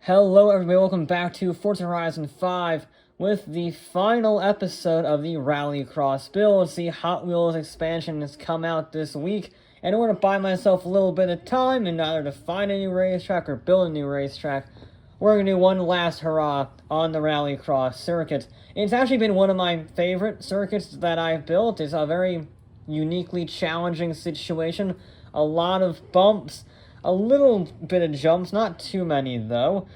Hello everybody, welcome back to Forza Horizon 5 with the final episode of the RallyCross build. The Hot Wheels expansion has come out this week, and in order to buy myself a little bit of time and either to find a new racetrack or build a new racetrack, we're going to do one last hurrah on the RallyCross circuit. It's actually been one of my favorite circuits that I've built. It's a very uniquely challenging situation, a lot of bumps, a little bit of jumps, not too many though,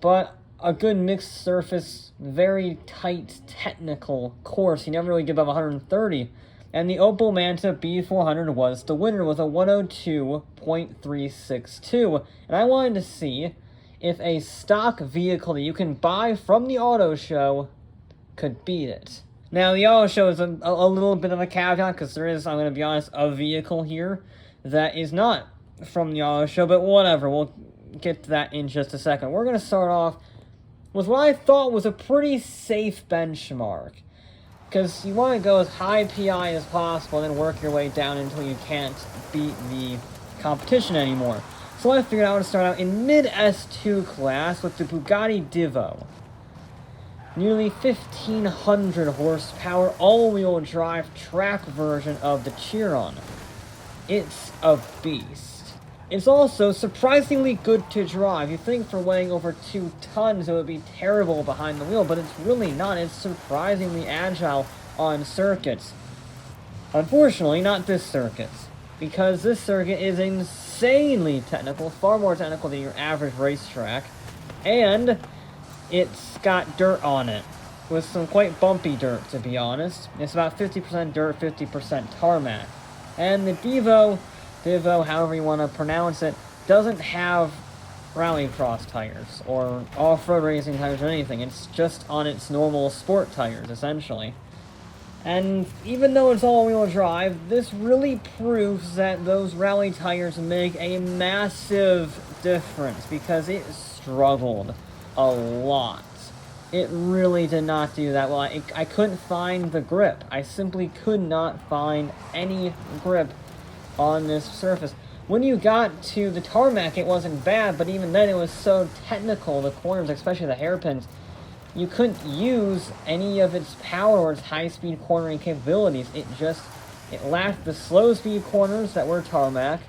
but a good mixed surface, very tight technical course. You never really get above 130. And the Opel Manta B400 was the winner with a 102.362. And I wanted to see if a stock vehicle that you can buy from the auto show could beat it. Now, the auto show is a little bit of a caveat, because there is, I'm going to be honest, a vehicle here that is not from the auto show, but whatever, we'll get to that in just a second. We're going to start off with what I thought was a pretty safe benchmark, because you want to go as high PI as possible and then work your way down until you can't beat the competition anymore. So I figured I would start out in mid S2 class with the Bugatti Divo. Nearly 1,500 horsepower, all-wheel drive track version of the Chiron. It's a beast. It's also surprisingly good to drive. You think for weighing over 2 tons it would be terrible behind the wheel, but it's really not. It's surprisingly agile on circuits. Unfortunately, not this circuit, because this circuit is insanely technical, far more technical than your average racetrack, and it's got dirt on it, with some quite bumpy dirt, to be honest. It's about 50% dirt, 50% tarmac. And the Divo, however you want to pronounce it, doesn't have RallyCross tires, or off-road racing tires or anything. It's just on its normal sport tires, essentially. And even though it's all-wheel drive, this really proves that those rally tires make a massive difference, because it struggled a lot. It really did not do that well. I couldn't find the grip. I simply could not find any grip on this surface. When you got to the tarmac, it wasn't bad, but even then it was so technical, the corners, especially the hairpins, you couldn't use any of its power or its high-speed cornering capabilities. It lacked the slow-speed corners that were tarmac,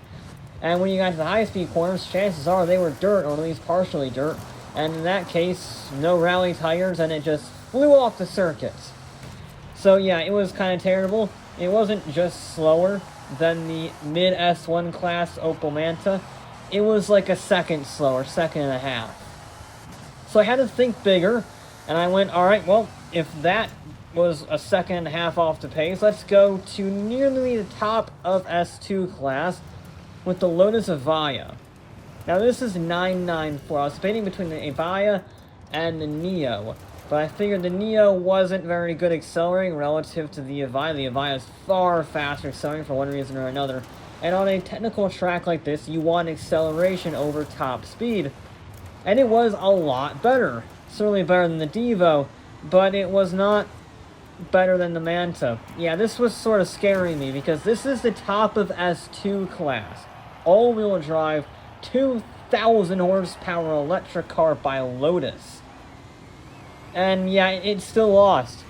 and when you got to the high-speed corners, chances are they were dirt, or at least partially dirt. And in that case, no rally tires, and it just flew off the circuit. So yeah, it was kind of terrible. It wasn't just slower than the mid S1 class Opel Manta. It was like a second slower, second and a half. So I had to think bigger, and I went, alright, well, if that was a second and a half off the pace, let's go to nearly the top of S2 class with the Lotus Evija. Now this is 994. I was debating between the Evija and the Neo, but I figured the Neo wasn't very good accelerating relative to the Evija. The Evija is far faster accelerating for one reason or another. And on a technical track like this, you want acceleration over top speed. And it was a lot better. Certainly better than the Divo, but it was not better than the Manta. Yeah, this was sort of scaring me, because this is the top of S2 class. All-wheel drive, 2,000 horsepower electric car by Lotus. And yeah, it still lost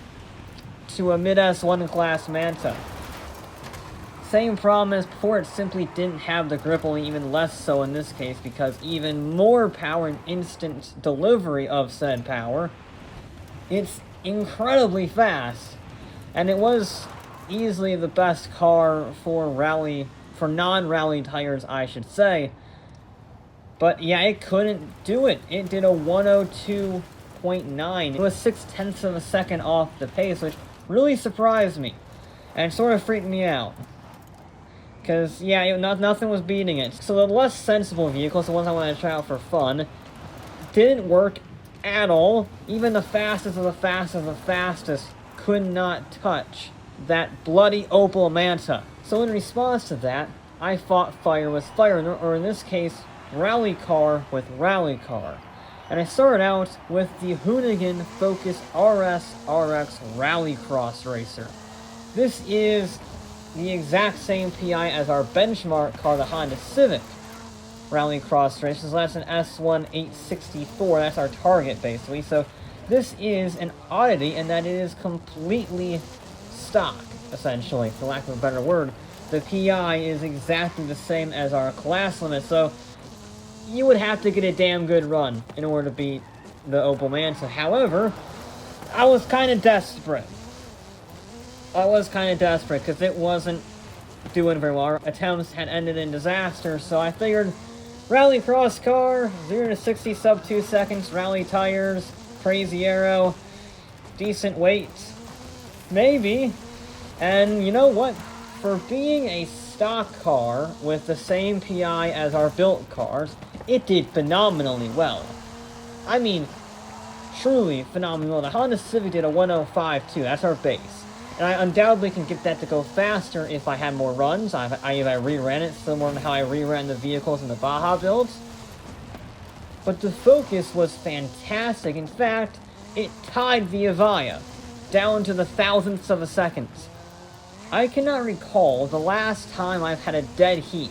to a mid S1 class Manta. Same problem as before, it simply didn't have the grip, only even less so in this case, because even more power and instant delivery of said power. It's incredibly fast, and it was easily the best car for non-rally tires, I should say. But yeah, it couldn't do it. It did a 102.9. It was 0.6 of a second off the pace, which really surprised me and sort of freaked me out. Because, yeah, nothing was beating it. So the less sensible vehicles, the ones I wanted to try out for fun, didn't work at all. Even the fastest of the fastest of the fastest could not touch that bloody Opel Manta. So in response to that, I fought fire with fire, or in this case, rally car with rally car. And I started out with the Hoonigan Focus RS RX RallyCross Racer. This is the exact same PI as our benchmark car, the Honda Civic. RallyCross races. So that's an S1 864. That's our target, basically. So this is an oddity in that it is completely stock, essentially, for lack of a better word. The PI is exactly the same as our class limit, so you would have to get a damn good run in order to beat the Opel Manta. However, I was kind of desperate. Because it wasn't doing very well. Our attempts had ended in disaster, so I figured RallyCross car, 0 to 60 sub 2 seconds, rally tires, crazy aero, decent weight, maybe. And you know what? For being a stock car with the same PI as our built cars, it did phenomenally well. I mean, truly phenomenally well. The Honda Civic did a 105 too, that's our base. And I undoubtedly can get that to go faster if I had more runs. If I reran it, similar to how I reran the vehicles in the Baja builds. But the Focus was fantastic. In fact, it tied the Avaya down to the thousandths of a second. I cannot recall the last time I've had a dead heat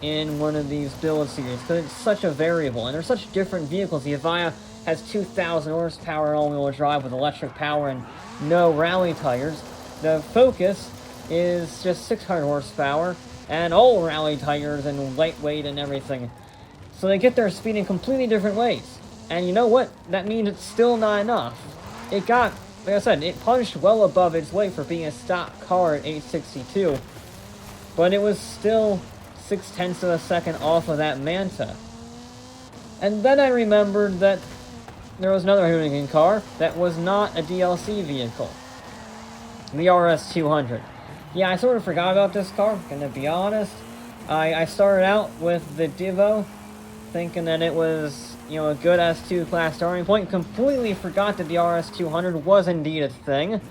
in one of these build series, because it's such a variable, and they're such different vehicles. The Avaya has 2,000 horsepower all-wheel drive with electric power and no rally tires. The Focus is just 600 horsepower and all rally tires and lightweight and everything. So they get their speed in completely different ways. And you know what? That means it's still not enough. It got, like I said, it punched well above its weight for being a stock car at 862. But it was still 0.6 of a second off of that Manta. And then I remembered that there was another Hoonigan car that was not a DLC vehicle. The RS200. Yeah, I sort of forgot about this car, gonna be honest. I started out with the Divo, thinking that it was, you know, a good S2 class starting point. Completely forgot that the RS200 was indeed a thing.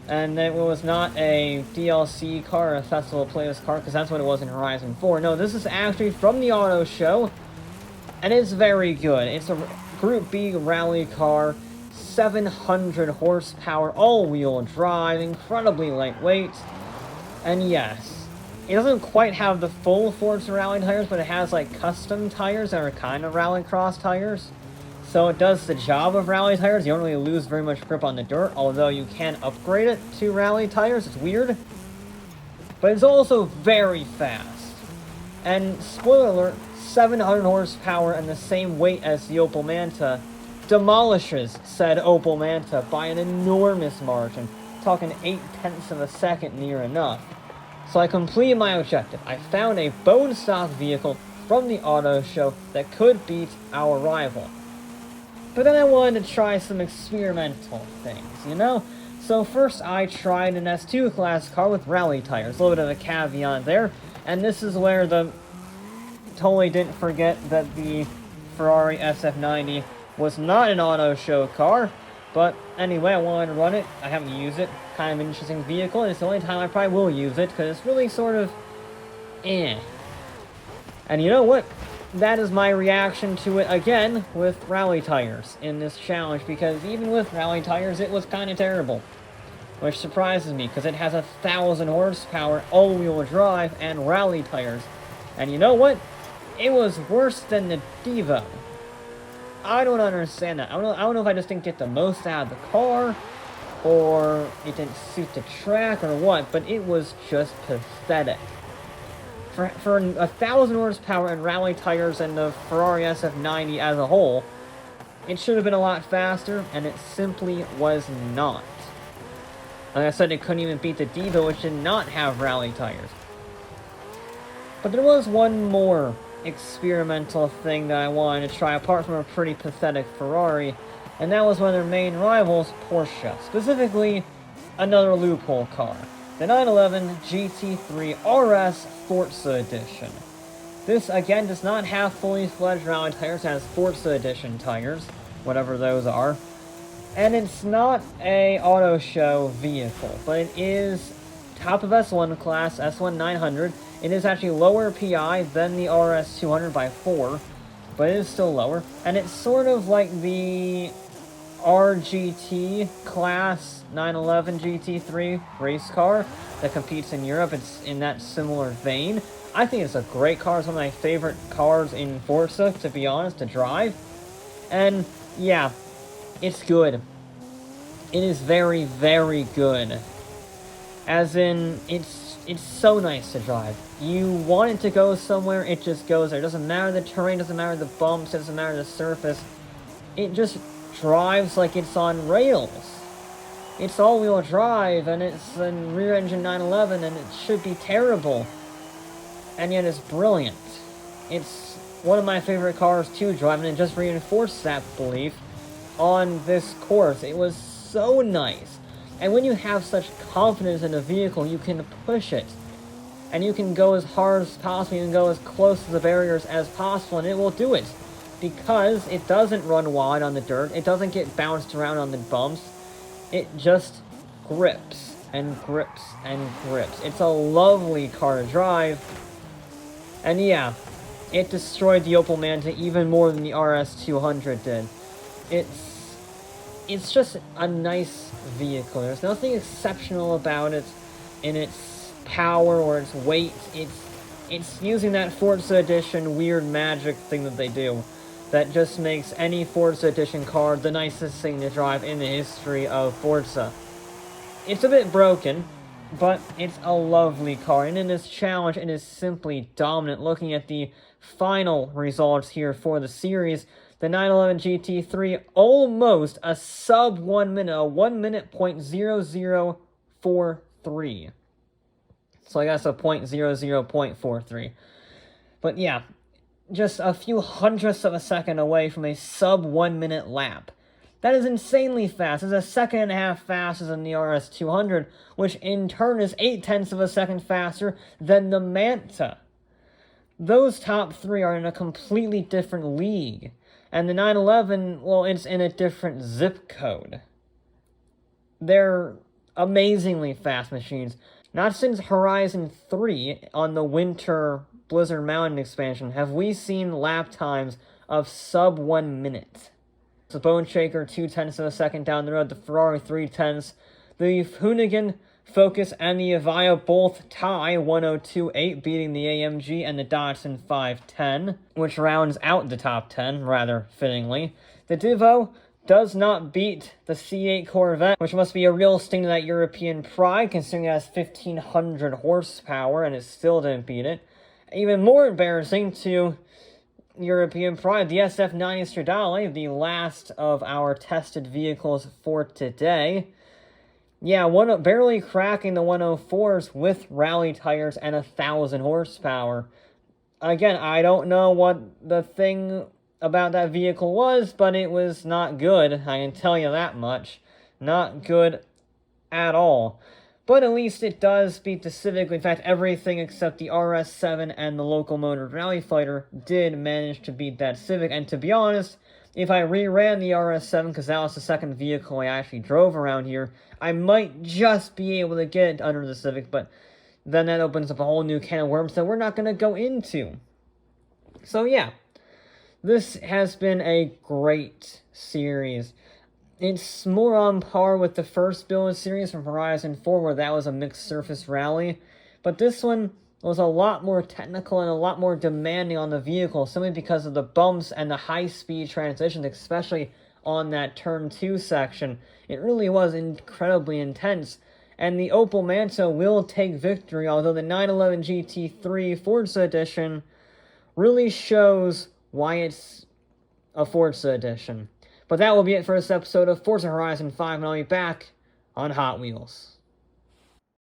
And it was not a DLC car, a Festival Playlist car, because that's what it was in Horizon 4. No, this is actually from the auto show, and it's very good. It's a Group B rally car, 700 horsepower, all-wheel drive, incredibly lightweight. And yes, it doesn't quite have the full Forza rally tires, but it has like custom tires that are kind of RallyCross tires. So it does the job of rally tires. You don't really lose very much grip on the dirt, although you can upgrade it to rally tires. It's weird. But it's also very fast. And spoiler alert, 700 horsepower and the same weight as the Opel Manta demolishes said Opel Manta by an enormous margin. Talking 0.8 of a second near enough. So I completed my objective. I found a bone stock vehicle from the auto show that could beat our rival. But then I wanted to try some experimental things, you know? So first I tried an S2 class car with rally tires. A little bit of a caveat there. And this is where the totally didn't forget that the Ferrari SF90 was not an auto show car. But anyway, I wanted to run it. I haven't used it. Kind of an interesting vehicle, and it's the only time I probably will use it, because it's really sort of eh. And you know what? That is my reaction to it again with rally tires in this challenge, because even with rally tires, it was kind of terrible. Which surprises me, because it has 1,000 horsepower, all-wheel drive, and rally tires. And you know what? It was worse than the Devo. I don't understand that. I don't know if I just didn't get the most out of the car, or it didn't suit the track, or what, but it was just pathetic. For 1,000 horsepower and rally tires and the Ferrari SF90 as a whole, it should have been a lot faster, and it simply was not. Like I said, it couldn't even beat the Devo, which did not have rally tires. But there was one more experimental thing that I wanted to try, apart from a pretty pathetic Ferrari, and that was one of their main rivals, Porsche. Specifically, another loophole car. The 911 GT3 RS Forza Edition. This, again, does not have fully fledged rally tires. It has Forza Edition tires, whatever those are. And it's not a auto show vehicle, but it is top of S1 class, S1 900. It is actually lower PI than the RS200 by 4, but it is still lower. And it's sort of like the RGT class 911 GT3 race car that competes in Europe. It's in that similar vein. I think it's a great car. It's one of my favorite cars in Forza, to be honest, to drive. And yeah, it's good. It is very, very good. As in, it's so nice to drive. You want it to go somewhere, it just goes there. It doesn't matter the terrain, doesn't matter the bumps, doesn't matter the surface. It just drives like it's on rails. It's all-wheel drive, and it's a rear-engine 911, and it should be terrible. And yet it's brilliant. It's one of my favorite cars to drive, and it just reinforced that belief on this course. It was so nice. And when you have such confidence in a vehicle, you can push it. And you can go as hard as possible, you can go as close to the barriers as possible, and it will do it. Because it doesn't run wide on the dirt, it doesn't get bounced around on the bumps, it just grips, and grips, and grips. It's a lovely car to drive, and yeah, it destroyed the Opel Manta even more than the RS200 did. It's just a nice vehicle. There's nothing exceptional about it in its power or its weight. It's using that Forza Edition weird magic thing that they do that just makes any Forza Edition car the nicest thing to drive in the history of Forza. It's a bit broken, but it's a lovely car, and in this challenge, it is simply dominant. Looking at the final results here for the series, the 911 GT3 almost a sub 1 minute, a 1 minute .0043. So I guess a .00.43. But yeah, just a few hundredths of a second away from a sub 1 minute lap. That is insanely fast. It's a second and a half faster than the RS200, which in turn is 0.8 of a second faster than the Manta. Those top three are in a completely different league. And the 911, well, it's in a different zip code. They're amazingly fast machines. Not since Horizon 3 on the winter Blizzard Mountain expansion have we seen lap times of sub 1 minute. The Bone Shaker 0.2 of a second down the road, the Ferrari 0.3, the Hoonigan, Focus, and the Avaya both tie 102.8, beating the AMG and the Datsun 510, which rounds out the top 10, rather fittingly. The Divo does not beat the C8 Corvette, which must be a real sting to that European pride, considering it has 1,500 horsepower, and it still didn't beat it. Even more embarrassing to European pride, the SF90 Stradale, the last of our tested vehicles for today. Yeah, barely cracking the 104s with rally tires and 1,000 horsepower. Again, I don't know what the thing about that vehicle was, but it was not good, I can tell you that much. Not good at all. But at least it does beat the Civic. In fact, everything except the RS7 and the Local Motor Rally Fighter did manage to beat that Civic. And to be honest, if I reran the RS7, because that was the second vehicle I actually drove around here, I might just be able to get it under the Civic, but then that opens up a whole new can of worms that we're not going to go into. So yeah, this has been a great series. It's more on par with the first build series from Horizon 4, where that was a mixed surface rally. But this one was a lot more technical and a lot more demanding on the vehicle, simply because of the bumps and the high-speed transitions, especially on that Turn 2 section. It really was incredibly intense. And the Opel Manta will take victory, although the 911 GT3 Forza Edition really shows why it's a Forza Edition. But that will be it for this episode of Forza Horizon 5, and I'll be back on Hot Wheels.